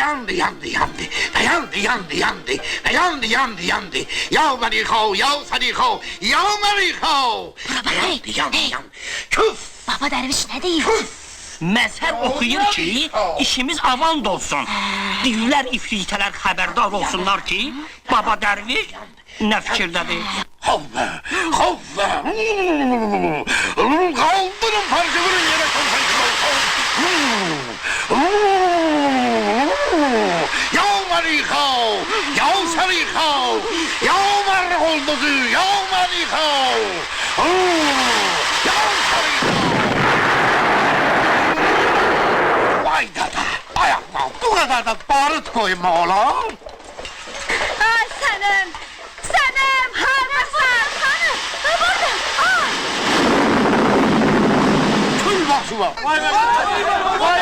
yandı, yandı, yandı. Yandı, yandı, yandı. Yandı, yandı, yandı. Yav Mariho, yav Sariho, yav Mariho. Yandı, yandı, yandı. Küf, Baba derviş ne deyir? küf. Məzhər oxuyur ki, işimiz avand olsun. Divlər, ifritələr xəbərdar olsunlar ki, Baba Dərviş nə fikirdədir? Havve, havve. Kaldırın parçaların yere Yav Mariho, yav Sariho, yav Mariholdozu, yav Mariho. Yav Sariho. Vay dada, ayakma, bu kadar da barut koyma oğlum. Ay sənin, sənin, hardasan, hanı? Burada, ay! Tül başı var. Vay be, vay